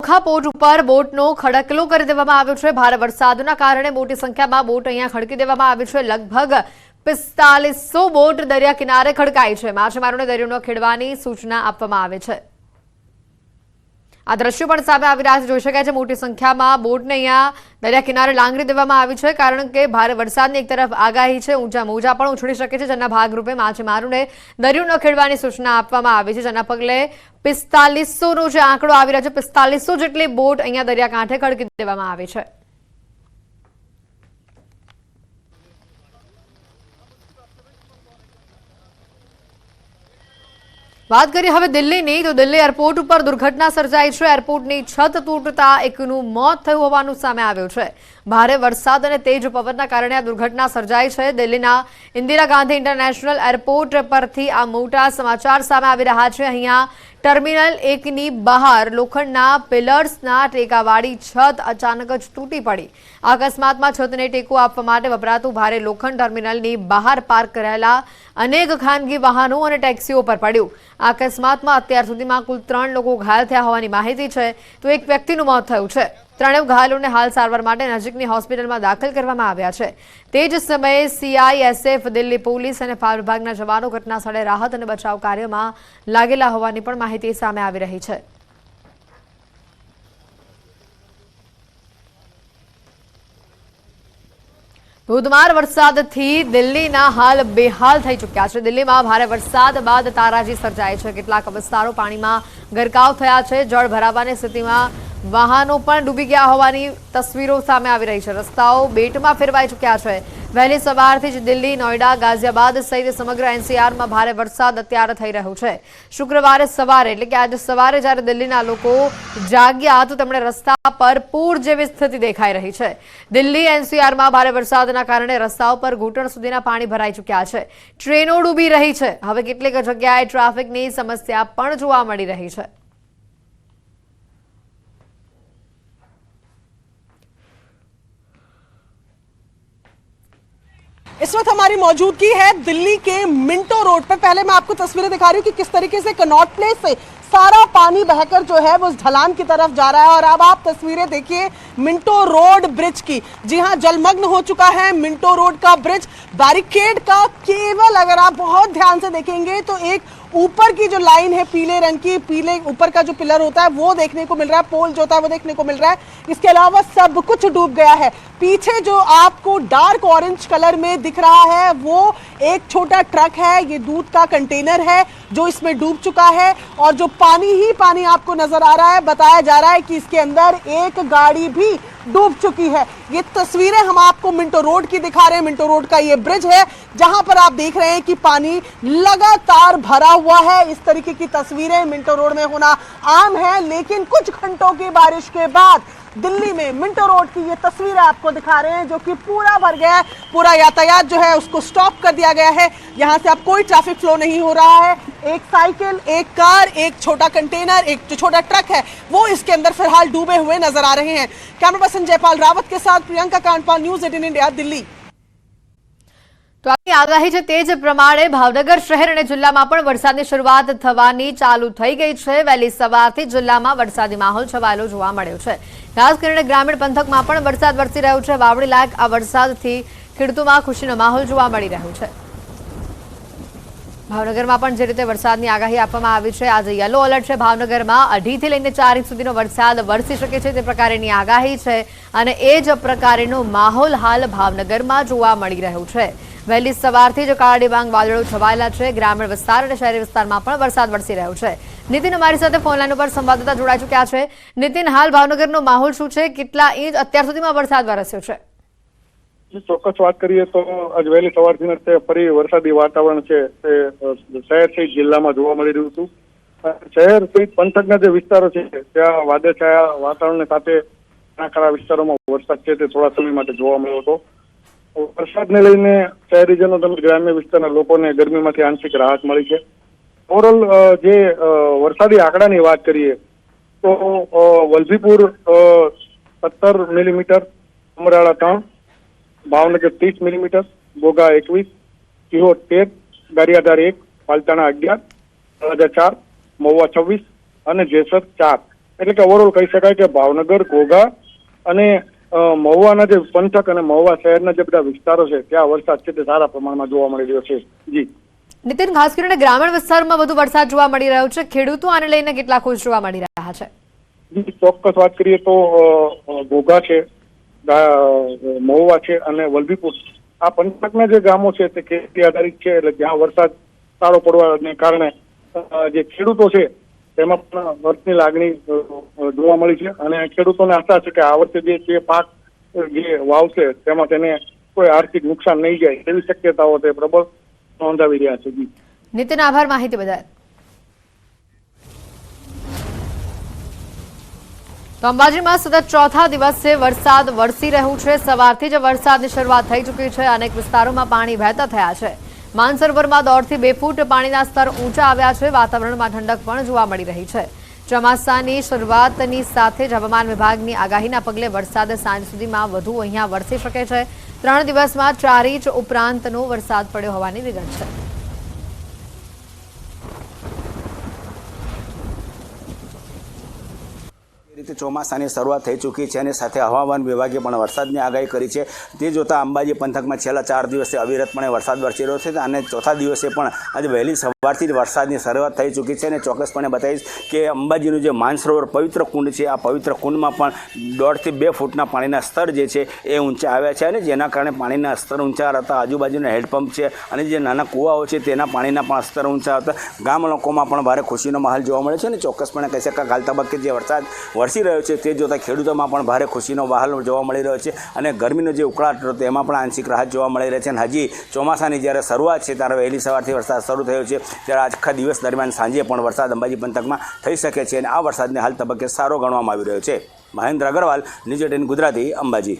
Okha port ઉપર બોટનો ખડકલો કરી દેવામાં આવ્યો છે। ભારે વરસાદના કારણે મોટી સંખ્યામાં બોટ અહીંયા ખડકી દેવામાં આવી છે। લગભગ 4500 બોટ દરિયા કિનારે ખડકાઈ છે। માછીમારોને દરિયો ન ખેડવાની સૂચના આપવામાં આવી છે। આ દ્રશ્યો પણ સામે આવી રહ્યા છે। જોઈ શકાય છે મોટી સંખ્યામાં બોટને અહીંયા દરિયા કિનારે લાંગરી દેવામાં આવી છે, કારણ કે ભારે વરસાદની એક તરફ આગાહી છે। ઊંચા મોજા પણ ઉછળી શકે છે, જેના ભાગરૂપે માછીમારોને દરિયો ન ખેડવાની સૂચના આપવામાં આવી છે, જેના પગલે 4500નો જે આંકડો આવી રહ્યો છે, 4500 જેટલી બોટ અહીંયા દરિયાકાંઠે ખડકી દેવામાં આવી છે। बात करिए हवे दिल्हीनी, तो दिल्ही एरपोर्ट पर दुर्घटना सर्जाई है। एरपोर्टनी छत तूटता एकનું મોત થયું હોવાનું સામે આવ્યું છે। ભારે વરસાદ અને તેજ પવનના કારણે આ દુર્ઘટના સર્જાઈ છે। દિલ્હીના ઇન્દિરા ગાંધી ઇન્ટરનેશનલ એરપોર્ટ પરથી આ મોટા સમાચાર સામે આવી રહ્યા છે। અહીંયા ટર્મિનલ 1ની બહાર લોખંડના પિલર્સના ટેકાવાળી છત અચાનક જ તૂટી પડી। આ અકસ્માતમાં છતને ટેકો આપવા માટે વપરાતું ભારે લોખંડ ટર્મિનલની બહાર પાર્ક કરેલા અનેક ખાનગી વાહનો અને ટેક્સીઓ પર પડ્યું। આ અકસ્માતમાં અત્યાર સુધીમાં કુલ 3 લોકો ઘાયલ થયા હોવાની માહિતી છે, તો એક વ્યક્તિનું મોત થયું છે। ત્રણેય ઘાયલોને હાલ સારવાર માટે નજીકની હોસ્પિટલમાં દાખલ કરવામાં આવ્યા છે। તે જ સમયે CISF, દિલ્હી પોલીસ અને ફાયર વિભાગના જવાનો ઘટના સ્થળે રાહત અને બચાવ કાર્યમાં લાગેલા હોવાની પણ માહિતી સામે આવી રહી છે। ધોધમાર વરસાદથી દિલ્હીના હાલ બેહાલ થઈ ચૂક્યા છે। દિલ્હીમાં ભારે વરસાદ બાદ તારાજી સર્જાઈ છે। કેટલાક વિસ્તારો પાણીમાં ગરકાવ થયા છે। જળ ભરાવાની સ્થિતિમાં વાહનો પણ ડૂબી ગયા હોવાની તસવીરો સામે આવી રહી છે। રસ્તાઓ બેટમાં ફેરવાઈ ચૂક્યા છે। વહેલી સવારથી જ દિલ્હી, નોઈડા, ગાઝિયાબાદ સહિત સમગ્ર NCRમાં ભારે વરસાદ અત્યારે થઈ રહ્યો છે। શુક્રવારે સવારે એટલે કે આજે સવારે જ્યારે દિલ્હીના લોકો જાગ્યા તો તેમણે રસ્તા પર પૂર જેવી સ્થિતિ દેખાઈ રહી છે। દિલ્હી NCRમાં ભારે વરસાદના કારણે રસ્તાઓ પર ઘૂંટણ સુધીના પાણી ભરાઈ ચૂક્યા છે। ટ્રેનો ડૂબી રહી છે। હવે કેટલીક જગ્યાએ ટ્રાફિકની સમસ્યા પણ જોવા મળી રહી છે। इस वक्त हमारी मौजूदगी है दिल्ली के मिंटो रोड पे। पहले मैं आपको तस्वीरें दिखा रही हूँ कि किस तरीके से कनॉट प्लेस से सारा पानी बहकर जो है वो उस ढलान की तरफ जा रहा है। और अब आप तस्वीरें देखिए मिंटो रोड ब्रिज की। जी हाँ, जलमग्न हो चुका है मिंटो रोड का ब्रिज। बैरिकेड का केवल अगर आप बहुत ध्यान से देखेंगे तो एक ऊपर की जो लाइन है पीले रंग की, पीले ऊपर का जो पिलर होता है वो देखने को मिल रहा है, पोल जो होता है वो देखने को मिल रहा है। इसके अलावा सब कुछ डूब गया है। पीछे जो आपको डार्क ऑरेंज कलर में दिख रहा है वो एक छोटा ट्रक है, ये दूध का कंटेनर है जो इसमें डूब चुका है। और जो पानी ही पानी आपको नजर आ रहा है, बताया जा रहा है कि इसके अंदर एक गाड़ी भी डूब चुकी है। ये तस्वीरें हम आपको मिंटो रोड की दिखा रहे हैं। मिंटो रोड का ये ब्रिज है जहां पर आप देख रहे हैं कि पानी लगातार भरा हुआ है। इस तरीके की तस्वीरें मिंटो रोड में होना आम है, लेकिन कुछ घंटों की बारिश के बाद दिल्ली में मिंटो रोड की ये तस्वीरें आपको दिखा रहे हैं जो कि पूरा भर गया है। पूरा यातायात जो है उसको स्टॉप कर दिया गया है। यहाँ से अब कोई ट्रैफिक फ्लो नहीं हो रहा है। एक साइकिल, एक कार, एक छोटा कंटेनर, एक जो छोटा ट्रक है वो इसके अंदर फिलहाल डूबे हुए नजर आ रहे हैं। कैमरा पर्सन जयपाल रावत के साथ प्रियंका कांडपाल, न्यूज़ 18 इंडिया, दिल्ली। તો આની આગાહી છે તે જ પ્રમાણે ભાવનગર શહેર અને જિલ્લામાં પણ વરસાદની શરૂઆત થવાની ચાલુ થઈ ગઈ છે। વહેલી સવારથી જિલ્લામાં વરસાદી માહોલ છવાયેલો જોવા મળ્યો છે। ખાસ કરીને ગ્રામીણ પંથકમાં પણ વરસાદ વરસી રહ્યો છે। વાવડી લાયક આ વરસાદથી ખેડૂતોમાં ખુશીનો માહોલ જોવા મળી રહ્યો છે। ભાવનગરમાં પણ જે રીતે વરસાદની આગાહી આપવામાં આવી છે, આજે યલો એલર્ટ છે। ભાવનગરમાં 2.5 થી લઈને 4 ઇંચ સુધીનો વરસાદ વરસી શકે છે તે પ્રકારની આગાહી છે અને એ જ પ્રકારનો માહોલ હાલ ભાવનગરમાં જોવા મળી રહ્યો છે। વહેલી સવારથી જ કાળા ડિબાંગ વાદળો છવાયેલા છે। ગ્રામીણ વિસ્તાર અને શહેરી વિસ્તારમાં પણ વરસાદ વરસી રહ્યો છે। નીતિન અમારી સાથે ફોનલાઈન ઉપર સંવાદદાતા જોડાઈ ચૂક્યા છે। નીતિન, હાલ ભાવનગરનો માહોલ શું છે? કેટલા ઇંચ અત્યાર સુધીમાં વરસાદ વરસ્યો છે? ચોક્કસ વાત કરીએ તો આજ વહેલી સવારથી ફરી વરસાદી વાતાવરણ છે તે શહેર સહિત જિલ્લામાં જોવા મળી રહ્યું હતું। શહેર સહિત પંથકના જે વિસ્તારો છે ત્યાં વાદળછાયા વાતાવરણ સાથે ઘણા ખરા વિસ્તારોમાં વરસાદ છે તે થોડા સમય માટે જોવા મળ્યો હતો। વરસાદને લઈને શહેરીજનો તેમજ ગ્રામ્ય વિસ્તારના લોકોને ગરમીમાંથી આંશિક રાહત મળી છે। ઓવરઓલ જે વરસાદી આંકડાની વાત કરીએ તો વલભીપુર 17 મિલીમીટર, અમરાળા 3, ભાવનગર 30 મિલીમીટર, ઘોઘા 21, સિહોર 13, ગારિયાધાર 1, પાલતાણા 11, તળાજા 4, મહુવા 26 અને જેસર 4 એટલે કે ઓવરઓલ કહી શકાય કે ભાવનગર, ઘોઘા અને મહુવાના જે પંથક અને મહુવા શહેરના જે બધા વિસ્તારો છે ત્યાં વરસાદ છે તે સારા પ્રમાણમાં જોવા મળી રહ્યો છે. જી નીતિન, ખાસ કરીને ગ્રામીણ વિસ્તારમાં વધુ વરસાદ જોવા મળી રહ્યો છે, ખેડૂતો આને લઈને કેટલા ખુશ જોવા મળી રહ્યા છે? ચોક્કસ વાત કરીએ તો ઘોઘા છે, મહુવા છે અને વલભીપુર, આ પંથકના જે ગામો છે તે ખેતી આધારિત છે, એટલે ત્યાં વરસાદ સારો પડવાને કારણે જે ખેડૂતો છે તેમાં પણ વર્ષની લાગણી જોવા મળી છે અને ખેડૂતોને આશા છે કે આ વર્ષે જે પાક જે વાવશે તેમાં તેને કોઈ આર્થિક નુકસાન નહીં જાય તેવી શક્યતાઓ તે પ્રબળ નોંધાવી રહ્યા છે. નીતિન, આભાર માહિતી બદલ. તો અંબાજીમાં સતત ચોથા દિવસે વરસાદ વરસી રહ્યું છે. સવારથી જ વરસાદની શરૂઆત થઈ ચૂકી છે. અનેક વિસ્તારોમાં પાણી વહેતા થયા છે. માનસરોવરમાં 1.5 થી 2 ફૂટ પાણીના સ્તર ઊંચા આવ્યા છે. વાતાવરણમાં ઠંડક પણ જોવા મળી રહી છે. ચોમાસાની શરૂઆતની સાથે જ હવામાન વિભાગની આગાહીના પગલે વરસાદ સાંજ સુધીમાં વધુ અહીંયા વરસી શકે છે. 3 દિવસમાં 4 ઇંચ ઉપરાંતનો વરસાદ પડ્યો હોવાની વિગત છે. રીતે ચોમાસાની શરૂઆત થઈ ચૂકી છે અને સાથે હવામાન વિભાગે પણ વરસાદની આગાહી કરી છે. તે જોતાં અંબાજી પંથકમાં છેલ્લા 4 દિવસથી અવિરતપણે વરસાદ વરસી રહ્યો છે અને ચોથા દિવસે પણ આજે વહેલી સવારથી જ વરસાદની શરૂઆત થઈ ચૂકી છે. અને ચોક્કસપણે બતાવીશ કે અંબાજીનું જે માનસરોવર પવિત્ર કુંડ છે, આ પવિત્ર કુંડમાં પણ 1.5 થી 2 ફૂટના પાણીના સ્તર જે છે એ ઊંચા આવ્યા છે અને જેના કારણે પાણીના સ્તર ઊંચા રહેતા આજુબાજુના હેન્ડપંપ છે અને જે નાના કૂવાઓ છે તેના પાણીના પણ સ્તર ઊંચા આવતા ગામ લોકોમાં પણ ભારે ખુશીનો માહોલ જોવા મળે છે. અને ચોક્કસપણે કહી શકાય હાલ તબક્કે જે વરસાદ વરસી રહ્યો છે તે જોતાં ખેડૂતોમાં પણ ભારે ખુશીનો માહોલ જોવા મળી રહ્યો છે અને ગરમીનો જે ઉકળાટ હતો તેમાં પણ આંશિક રાહત જોવા મળી રહી છે. અને હજી ચોમાસાની જ્યારે શરૂઆત છે ત્યારે વહેલી સવારથી વરસાદ શરૂ થયો છે, ત્યારે આખા દિવસ દરમિયાન સાંજે પણ વરસાદ અંબાજી પંથકમાં થઈ શકે છે અને આ વરસાદને હાલ તબક્કે સારો ગણવામાં આવી રહ્યો છે. મહેન્દ્ર અગ્રવાલ, ન્યૂઝ 18 ગુજરાતી, અંબાજી.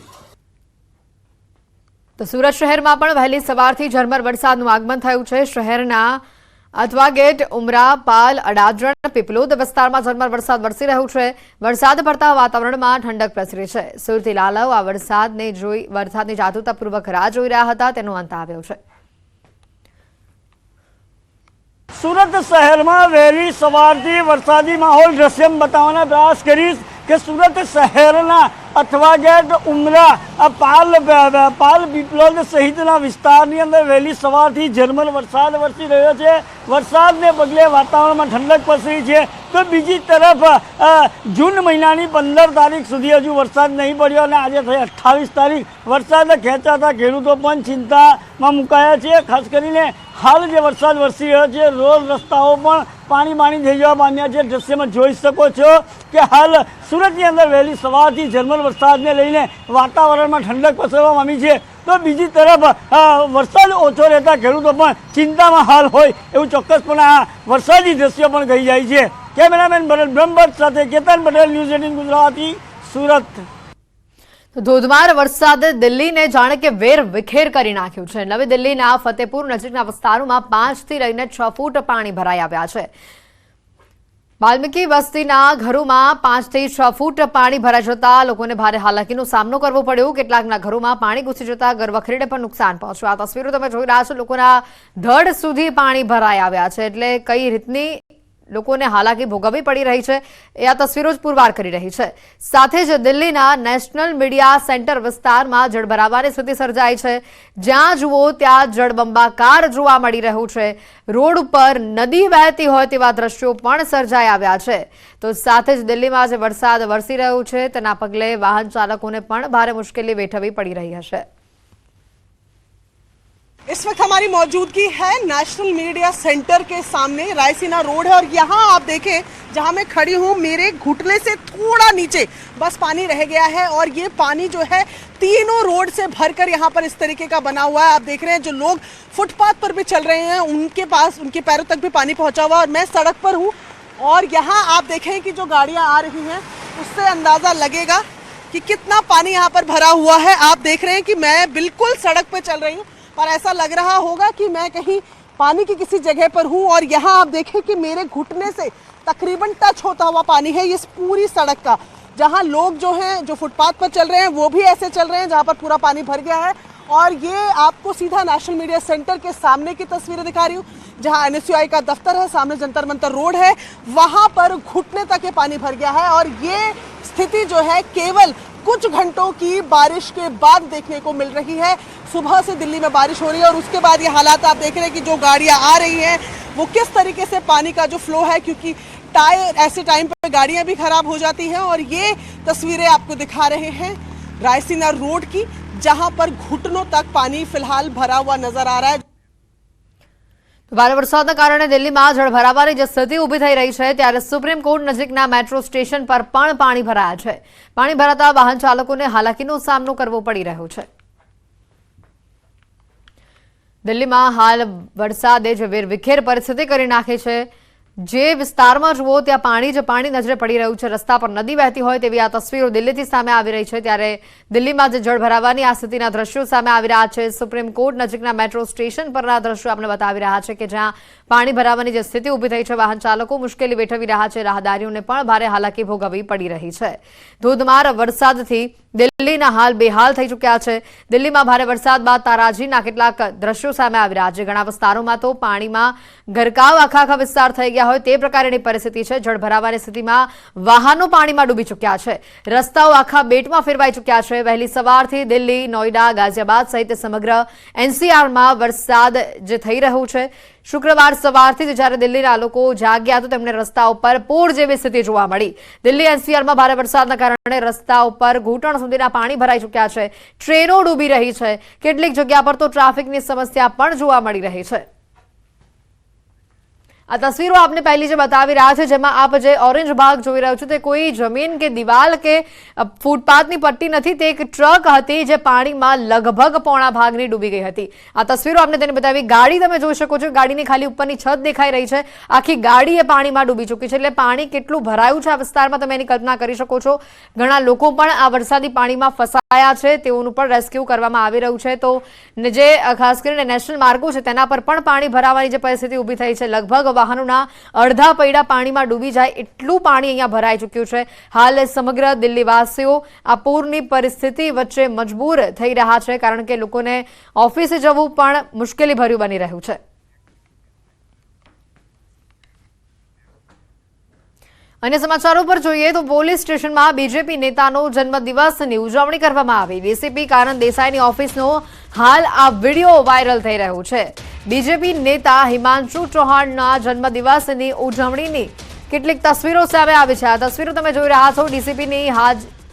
તો સુરત શહેરમાં પણ વહેલી સવારથી ઝરમર વરસાદનું આગમન થયું છે. શહેરના અથવા ગેટ, ઉમરા, પાલ, અડાજણ, પીપલોદ વિસ્તારમાં ઝરમર વરસાદ વરસી રહ્યો છે. વરસાદ પડતા વાતાવરણમાં ઠંડક પ્રસરી છે. સુરતી લાલવ આ વરસાદની જાગૃતતાપૂર્વક રાહ જોઈ રહ્યા હતા, તેનો અંત આવ્યો છે. સુરત શહેરમાં વહેલી સવારથી વરસાદી માહોલ દ્રશ્યમ બતાવવાનો પ્રયાસ કરીશ કે સુરત શહેરના અથવા ગેટ, ઉમરા, પાલ, પીપલોદ સહિતના વિસ્તારની અંદર વહેલી સવારથી ઝરમર વરસાદ વરસી રહ્યો છે. વરસાદને પગલે વાતાવરણમાં ઠંડક પ્રસરી છે. તો બીજી તરફ જૂન મહિનાની 15 તારીખ સુધી હજુ વરસાદ નહીં પડ્યો અને આજે થઈ 28 તારીખ. વરસાદ ખેંચાતા ખેડૂતો પણ ચિંતામાં મુકાયા છે. ખાસ કરીને હાલ જે વરસાદ વરસી રહ્યો છે, રોડ રસ્તાઓ પણ પાણી થઈ જવા પામ્યા છે. દ્રશ્યમાં જોઈ શકો છો કે હાલ સુરતની અંદર વહેલી સવારથી ઝરમર વરસાદને લઈને વાતાવરણમાં ઠંડક પ્રસરવા પામી છે. તો બીજી તરફ વરસાદ ઓછો રહેતા ખેડૂતો પણ ચિંતામાં હાલ હોય એવું ચોક્કસપણે આ વરસાદી દ્રશ્યો પણ કહી જાય છે. કેમેરામેન ભરત બ્રહ્મભટ્ટ સાથે કેતન પટેલ, ન્યૂઝ 18 ગુજરાતી, સુરત. ધોધમાર વરસાદે દિલ્હીને જાણે કે વેર વિખેર કરી નાખ્યું છે. નવી દિલ્હીના ફતેપુર નજીકના વિસ્તારોમાં 5 થી લઈને 6 ફૂટ પાણી ભરાઈ આવ્યા છે. વાલ્મીકી વસ્તીના ઘરોમાં 5 થી 6 ફૂટ પાણી ભરાઈ જતા લોકોને ભારે હાલાકીનો સામનો કરવો પડ્યો. કેટલાકના ઘરોમાં પાણી ઘૂસી જતા ઘરવખરીને પણ નુકસાન પહોંચ્યું. આ તસવીરો તમે જોઈ રહ્યા છો. લોકોના ધડ સુધી પાણી ભરાઈ આવ્યા છે. એટલે કઈ રીતની લોકોને હાલાકી ભોગવવી પડી રહી છે એ આ તસવીરો જ પુરવાર કરી રહી છે. સાથે જ દિલ્હીના નેશનલ મીડિયા સેન્ટર વિસ્તારમાં જળ ભરાવાની સ્થિતિ સર્જાઈ છે. જ્યાં જુઓ ત્યાં જળબંબાકાર જોવા મળી રહ્યું છે. રોડ ઉપર નદી વહેતી હોય તેવા દ્રશ્યો પણ સર્જાઈ આવ્યા છે. તો સાથે જ દિલ્હીમાં જે વરસાદ વરસી રહ્યો છે તેના પગલે વાહન ચાલકોને પણ ભારે મુશ્કેલી વેઠવી પડી રહી હશે. इस वक्त हमारी मौजूदगी है नेशनल मीडिया सेंटर के सामने, रायसीना रोड है और यहाँ आप देखें जहाँ मैं खड़ी हूँ मेरे घुटने से थोड़ा नीचे बस पानी रह गया है और ये पानी जो है तीनों रोड से भरकर यहाँ पर इस तरीके का बना हुआ है. आप देख रहे हैं जो लोग फुटपाथ पर भी चल रहे हैं उनके पास, उनके पैरों तक भी पानी पहुँचा हुआ है और मैं सड़क पर हूँ. और यहाँ आप देखें कि जो गाड़ियाँ आ रही हैं उससे अंदाज़ा लगेगा कि कितना पानी यहाँ पर भरा हुआ है. आप देख रहे हैं कि मैं बिल्कुल सड़क पर चल रही हूँ पर ऐसा लग रहा होगा कि मैं कहीं पानी की किसी जगह पर हूँ. और यहाँ आप देखें कि मेरे घुटने से तकरीबन टच होता हुआ पानी है इस पूरी सड़क का. जहाँ लोग जो हैं, जो फुटपाथ पर चल रहे हैं वो भी ऐसे चल रहे हैं जहाँ पर पूरा पानी भर गया है. और ये आपको सीधा नेशनल मीडिया सेंटर के सामने की तस्वीरें दिखा रही हूँ जहां एनएसयूआई का दफ्तर है, सामने जंतर मंतर रोड है, वहां पर घुटने तक ये पानी भर गया है। और ये स्थिति जो है केवल कुछ घंटों की बारिश के बाद देखने को मिल रही है। सुबह से दिल्ली में बारिश हो रही है और उसके बाद ये हालात आप देख रहे हैं कि जो गाड़ियां आ रही हैं वो किस तरीके से पानी का जो फ्लो है, क्योंकि टायर ऐसे टाइम पे गाड़ियां भी खराब हो जाती हैं। और ये तस्वीरें आपको दिखा रहे हैं रायसीना रोड की, जहां पर घुटनों तक पानी फिलहाल भरा हुआ नजर आ रहा है। ભારે વરસાદના કારણે દિલ્હીમાં જળભરાવાની જે સ્થિતિ ઊભી થઈ રહી છે ત્યારે સુપ્રીમ કોર્ટ નજીકના મેટ્રો સ્ટેશન પર પણ પાણી ભરાયા છે। પાણી ભરાતા વાહન ચાલકોને હાલાકીનો સામનો કરવો પડી રહ્યો છે। દિલ્હીમાં હાલ વરસાદે જે વેરવિખેર પરિસ્થિતિ કરી નાખી છે। જે વિસ્તારમાં જુઓ ત્યાં પાણી જ પાણી નજરે પડી રહ્યું છે। રસ્તા પર નદી વહેતી હોય તેવી આ તસવીરો દિલ્હીથી સામે આવી રહી છે। ત્યારે દિલ્હીમાં જે જળ ભરાવાની આ સ્થિતિના દ્રશ્યો સામે આવી રહ્યા છે। સુપ્રીમ કોર્ટ નજીકના મેટ્રો સ્ટેશન પરના દ્રશ્યો આપણે બતાવી રહ્યા છે કે જ્યાં પાણી ભરાવાની જે સ્થિતિ ઊભી થઈ છે, વાહન ચાલકો મુશ્કેલી વેઠવી રહ્યા છે, રાહદારીઓને પણ ભારે હાલાકી ભોગવવી પડી રહી છે। ધોધમાર વરસાદથી દિલ્હીના હાલ બેહાલ થઈ ચૂક્યા છે। દિલ્હીમાં ભારે વરસાદ બાદ તારાજીના કેટલાક દ્રશ્યો સામે આવી રહ્યા છે। ઘણા વિસ્તારોમાં તો પાણીમાં ગરકાવ આખા વિસ્તાર થઈ ગયા હોય તે પ્રકારની પરિસ્થિતિ છે। જળ ભરાવાની સ્થિતિમાં વાહનો પાણીમાં ડૂબી ચૂક્યા છે। રસ્તાઓ આખા બેટમાં ફેરવાઈ ચૂક્યા છે। વહેલી સવારથી દિલ્હી, નોઈડા, ગાઝિયાબાદ સહિત સમગ્ર એનસીઆરમાં વરસાદ જે થઈ રહ્યો છે। શુક્રવાર સવારથી જ જ્યારે દિલ્હીના લોકો જાગ્યા તો તેમને રસ્તાઓ પર પૂર જેવી સ્થિતિ જોવા મળી। દિલ્હી એનસીઆરમાં ભારે વરસાદના કારણે રસ્તા ઉપર ઘૂંટણ સુધીના પાણી ભરાઈ ચૂક્યા છે। ટ્રેનો ડૂબી રહી છે। કેટલીક જગ્યા પર તો ટ્રાફિકની સમસ્યા પણ જોવા મળી રહી છે। આ તસવીરો આપને પહેલી જે બતાવી રહ્યા છે, જેમાં આપ જે ઓરેન્જ ભાગ જોઈ રહ્યો છો તે કોઈ જમીન કે દિવાલ કે ફૂટપાથની પટ્ટી નથી, તે એક ટ્રક હતી જે પાણીમાં લગભગ પોણા ભાગની ડૂબી ગઈ હતી। આ તસવીરો આપને તેને બતાવી। ગાડી તમે જોઈ શકો છો, ગાડીની ખાલી ઉપરની છત દેખાઈ રહી છે, આખી ગાડી એ પાણીમાં ડૂબી ચૂકી છે। એટલે પાણી કેટલું ભરાયું છે આ વિસ્તારમાં તમે એની કલ્પના કરી શકો છો। ઘણા લોકો પણ આ વરસાદી પાણીમાં ફસાયા છે, તેઓનું પણ રેસ્ક્યુ કરવામાં આવી રહ્યું છે। તો જે ખાસ કરીને નેશનલ માર્ગો છે તેના પર પણ પાણી ભરાવાની જે પરિસ્થિતિ ઊભી થઈ છે, લગભગ વાહનોના અડધા પૈડા પાણીમાં ડૂબી જાય એટલું પાણી અહીંયા ભરાઈ ચૂક્યું છે। હાલ સમગ્ર દિલ્હીવાસીઓ આ પૂરની પરિસ્થિતિ વચ્ચે મજબૂર થઈ રહ્યા છે, કારણ કે લોકોને ઓફિસે જવું પણ મુશ્કેલી ભર્યું બની રહ્યું છે। अन्य समाचारों पर જોઈએ તો પોલીસ સ્ટેશનમાં બીજેપી નેતાનો જન્મદિવસની ઉજવણી કરવામાં આવી। ડીસીપી કાનન દેસાઈની ઓફિસનો હાલ આ વિડિયો વાયરલ થઈ રહ્યો છે। બીજેપી નેતા હિમાંશુ ચૌહાણના જન્મદિવસની ઉજવણીની કેટલીક તસવીરો સામે આવી છે। આ તસવીરો તમે જોઈ રહ્યા છો। ડીસીપીની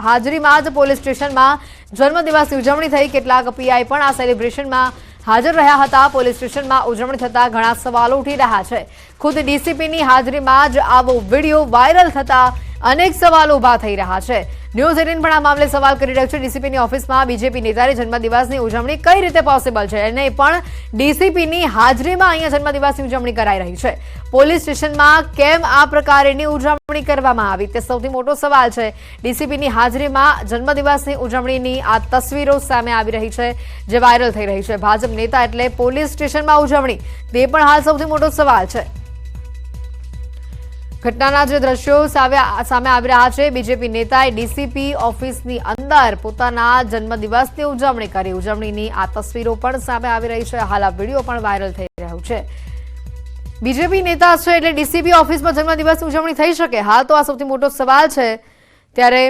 હાજરીમાં જ પોલીસ સ્ટેશનમાં જન્મદિવસની ઉજવણી થઈ। કેટલાક પીઆઈ પણ આ સેલિબ્રેશનમાં हाजर रहा था। पोलीस स्टेशन में उजवणी थता घणा सवालों उठी रहा है। खुद डीसीपी की हाजरी में ज आवो विडियो वायरल थता अनेक सवाल उभा थई रहा है। न्यूज 18 पण आ मामले सवाल करी रह्यो छे। डीसीपी की ऑफिस में बीजेपी नेतानी जन्मदिवसनी उजवणी कई रीते पॉसिबल है अने पण डीसीपी की हाजरी में अहींया जन्मदिवसनी उजवणी कराई रही है। पोलीस स्टेशन में केम आ प्रकारेनी उजवणी करवामां आवी ते सौथी मोटो सवाल है। डीसीपी की हाजरी में जन्मदिवसनी उजवणीनी आ तस्वीरों सामे आवी रही है, जे वायरल थई रही है। भाजप नेता एटले पोलीस स्टेशन में उजवणी ते पण हाल सौथी मोटो सवाल है। घटनाना जे दृश्यो सामे આવી રહ્યા છે। બીજેપી નેતાએ ડીસીપી ઓફિસની અંદર પોતાના જન્મદિવસની ઉજવણી કરી। ઉજવણીની આ તસવીરો પણ સામે આવી રહી છે। હાલ આ વિડિયો પણ વાયરલ થઈ રહ્યો છે। બીજેપી નેતા છે એટલે ડીસીપી ઓફિસમાં જન્મદિવસની ઉજવણી થઈ શકે? હાલ તો આ સૌથી મોટો સવાલ છે। ત્યારે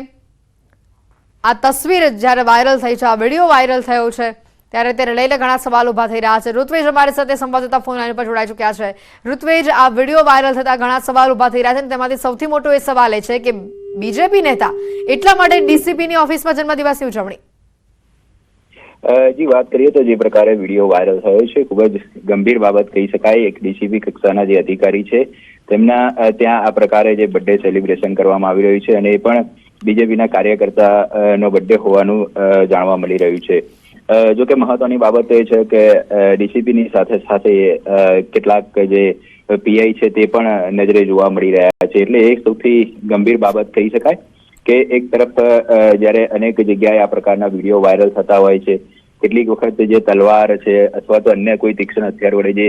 આ તસવીર જ્યારે વાયરલ થઈ છે, આ વિડિયો વાયરલ થયો છે, ત્યારે તેને લઈને ઘણા સવાલ ઉભા થઈ રહ્યા છે। ઋત્વેજ અમારી સાથે સંવાદદાતા ફોન લાઈન પર જોડાઈ ચૂક્યા છે। ઋત્વેજ, આ વિડિયો વાયરલ થતા ઘણા સવાલ ઉભા થઈ રહ્યા છે, તેમાંથી સૌથી મોટો એ સવાલ એ છે કે બીજેપી નેતા એટલા માટે ડીસીપીની ઓફિસમાં જન્મદિવસની ઉજવણી? जी बात करिए तो जे प्रकारे विडियो वायरल थयो छे खूब ज गंभीर बाबत कही शकाय। एक डीसीपी कक्षाना जे अधिकारी छे तेमना त्यां आ प्रकारे जे बर्थडे सेलिब्रेशन करवामां आवी रह्युं छे अने ए पण बीजेपीना कार्यकर्ता नो बर्थडे होवानुं जाणवा मळी रह्युं छे। जो कि महत्वनी बाबत ए छे के डीसीपी साथे साथे केटलाक जे पीआई छे ते पण नजरे जोवा मळी रह्या छे। एटले एक सौथी गंभीर बाबत कही शकाय के एक तरफ ज्यारे अनेक जग्याए आ प्रकारना विडियो वायरल थता होय छे, કેટલીક વખત જે તલવાર છે અથવા તો અન્ય કોઈ તીક્ષ્ણ હથિયાર વડે જે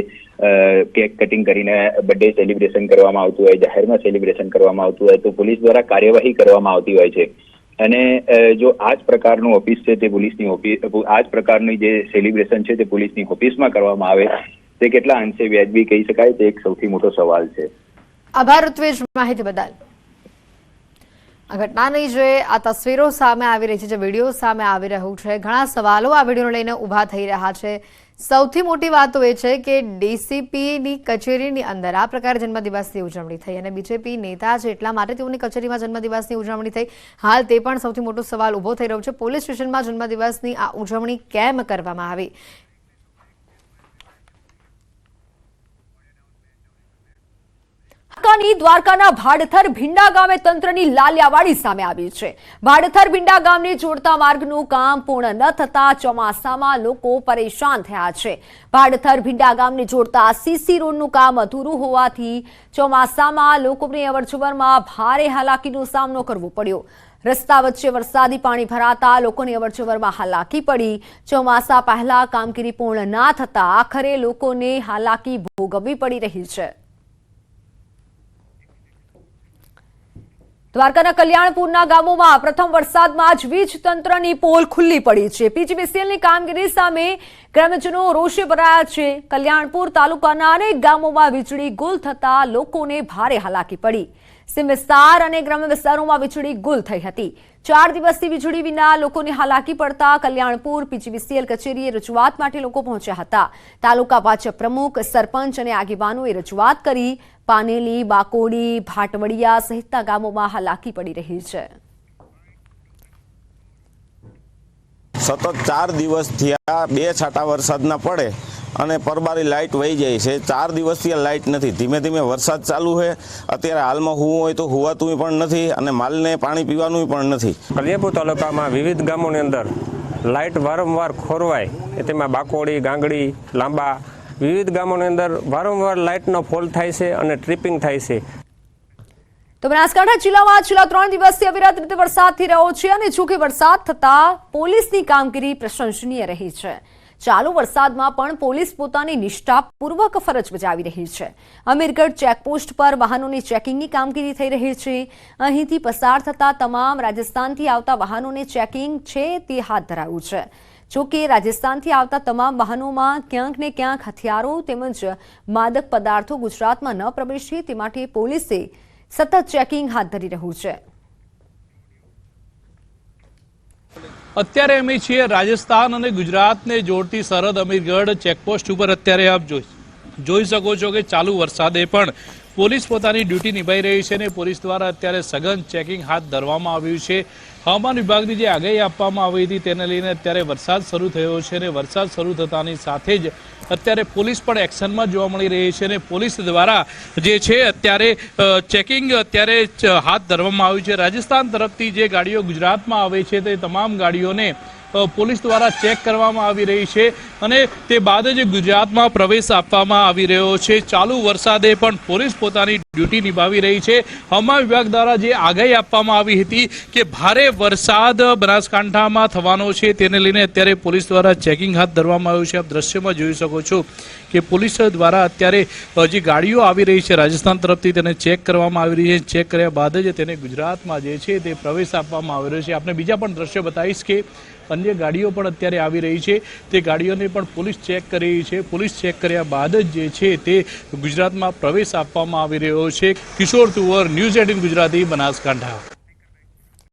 કેક કટિંગ કરીને બર્થડે સેલિબ્રેશન કરવામાં આવતું હોય, જાહેરમાં સેલિબ્રેશન કરવામાં આવતું હોય તો પોલીસ દ્વારા કાર્યવાહી કરવામાં આવતી હોય છે। અને જો આ જ પ્રકારનું ઓફિસ છે તે પોલીસની ઓફિસ, આ જ પ્રકારની જે સેલિબ્રેશન છે તે પોલીસની ઓફિસમાં કરવામાં આવે તે કેટલા અંશે વ્યાજબી કહી શકાય, તે એક સૌથી મોટો સવાલ છે. આભાર ઋત્વેજ માહિતી બદલ. આ ઘટનાની જે આ તસવીરો સામે આવી રહી છે, જે વિડીયો સામે આવી રહ્યું છે, ઘણા સવાલો આ વિડીયોને લઈને ઊભા થઈ રહ્યા છે. સૌથી મોટી વાત તો એ છે કે ડીસીપીની કચેરીની અંદર આ પ્રકારે જન્મદિવસની ઉજવણી થઈ અને બીજેપી નેતા છે એટલા માટે તેઓની કચેરીમાં જન્મદિવસની ઉજવણી થઈ. હાલ તે પણ સૌથી મોટો સવાલ ઊભો થઈ રહ્યો છે. પોલીસ સ્ટેશનમાં જન્મદિવસની આ ઉજવણી કેમ કરવામાં આવી? દ્વારકાના ભાડથર ભીંડા ગામે તંત્રની લાલિયાવાડી સામે આવી છે. ભાડથર ભીંડા ગામને જોડતા માર્ગનું કામ પૂર્ણ ન થતા ચોમાસામાં લોકો પરેશાન થયા છે. ભાડથર ભીંડા ગામને જોડતા સીસી રોડનું કામ અધૂરું હોવાથી ચોમાસામાં લોકોને અવરજવરમાં ભારે હાલાકીનો સામનો કરવો પડ્યો. રસ્તા વચ્ચે વરસાદી પાણી ભરાતા લોકોને અવરજવરમાં હાલાકી પડી. ચોમાસા પહેલા કામગીરી પૂર્ણ ના થતા આખરે લોકોને હાલાકી ભોગવવી પડી રહી છે. દ્વારકાના કલ્યાણપુરના ગામોમાં પ્રથમ વરસાદમાં જ વીજ તંત્રની પોલ ખુલ્લી પડી છે. પીજીવીસીએલની કામગીરી સામે ગ્રામજનો રોષે ભરાયા છે. કલ્યાણપુર તાલુકાના અનેક ગામોમાં વીજળી ગુલ થતા લોકોને ભારે હાલાકી પડી. સીમ વિસ્તાર અને ગ્રામ્ય વિસ્તારોમાં વીજળી ગુલ થઈ હતી. 4 દિવસથી વીજળી વિના લોકોને હાલાકી પડતા કલ્યાણપુર પીજીવીસીએલ કચેરીએ રજૂઆત માટે લોકો પહોંચ્યા હતા. તાલુકા ભાજપ પ્રમુખ, સરપંચ અને આગેવાનોએ રજૂઆત કરી. પાનેલી, બાકોડી, ભાટવડિયા સહિતના ગામોમાં હાલાકી પડી રહી છે. સતત 4 દિવસથી આ 2 છાંટા વરસાદના પડે અને પરબારી લાઇટ વહી જાય છે. 4 દિવસથી આ લાઇટ નથી. ધીમે ધીમે વરસાદ ચાલુ છે. અત્યારે હાલમાં હુવું હોય તો હુવાતું પણ નથી અને માલને પાણી પીવાનું પણ નથી. કલ્યાણપુર તાલુકામાં વિવિધ ગામોની અંદર લાઇટ વારંવાર ખોરવાય, તેમાં બાકોડી, ગાંગડી, લાંબા વિવિધ ગામોની અંદર વારંવાર લાઇટનો ફોલ થાય છે અને ટ્રિપિંગ થાય છે. તો બનાસકાંઠા જિલ્લામાં છેલ્લા 3 દિવસથી અવિરત રીતે વરસાદ થઈ રહ્યો છે અને જોકે વરસાદ થતા પોલીસની કામગીરી પ્રશંસનીય રહી છે. ચાલુ વરસાદમાં પણ પોલીસ પોતાની નિષ્ઠાપૂર્વક ફરજ બજાવી રહી છે. અમીરગઢ ચેકપોસ્ટ પર વાહનોની ચેકિંગની કામગીરી થઈ રહી છે. અહીંથી પસાર થતા તમામ રાજસ્થાનથી આવતા વાહનોને ચેકિંગ છે તે હાથ ધરાયું છે. જોકે રાજસ્થાનથી આવતા તમામ વાહનોમાં ક્યાંક ને ક્યાંક હથિયારો તેમજ માદક પદાર્થો ગુજરાતમાં ન પ્રવેશે તે માટે પોલીસે સતત ચેકિંગ હાથ ધરી રહ્યું છે. અત્યારે અમે છીએ રાજસ્થાન અને ગુજરાતને જોડતી સરહદ અમીરગઢ ચેકપોસ્ટ ઉપર. અત્યારે આપ જોઈ શકો છો કે ચાલુ વરસાદે પણ પોલીસ પોતાની ડ્યુટી નિભાઈ રહી છે અને પોલીસ દ્વારા અત્યારે સઘન ચેકિંગ હાથ ધરવામાં આવ્યું છે. હવામાન વિભાગની જે આગાહી આપવામાં આવી હતી તેને લઈને અત્યારે વરસાદ શરૂ થયો છે અને વરસાદ શરૂ થતાની સાથે જ અત્યારે પોલીસ પણ એક્શનમાં જોવા મળી રહી છે અને પોલીસ દ્વારા જે છે અત્યારે ચેકિંગ અત્યારે હાથ ધરવામાં આવ્યું છે. રાજસ્થાન તરફથી જે ગાડીઓ ગુજરાતમાં આવે છે તે તમામ ગાડીઓને પોલીસ દ્વારા ચેક કરવામાં આવી રહી છે અને તે બાદ જ ગુજરાતમાં પ્રવેશ આપવામાં આવી રહ્યો છે. ચાલુ વરસાદે પણ પોલીસ પોતાની ડ્યુટી નિભાવી રહી છે. હવામાન વિભાગ દ્વારા જે આગાહી આપવામાં આવી હતી કે ભારે વરસાદ બનાસકાંઠામાં થવાનો છે તેને લઈને અત્યારે પોલીસ દ્વારા ચેકિંગ હાથ ધરવામાં આવ્યું છે. આપ દ્રશ્યમાં જોઈ શકો છો કે પોલીસ દ્વારા અત્યારે જે ગાડીઓ આવી રહી છે રાજસ્થાન તરફથી તેને ચેક કરવામાં આવી રહી છે. ચેક કર્યા બાદ જ તેને ગુજરાતમાં જે છે તે પ્રવેશ આપવામાં આવી રહ્યો છે. આપણે બીજા પણ દ્રશ્ય બતાવીશ કે અન્ય ગાડીઓ પણ અત્યારે આવી રહી છે. તે ગાડીઓને પણ પોલીસ ચેક કરી રહી છે. પોલીસ ચેક કર્યા બાદ જ જે છે તે ગુજરાતમાં પ્રવેશ આપવામાં આવી રહ્યો છે. કિશોર તુવર, ન્યૂઝ 18 ગુજરાતી, બનાસકાંઠા.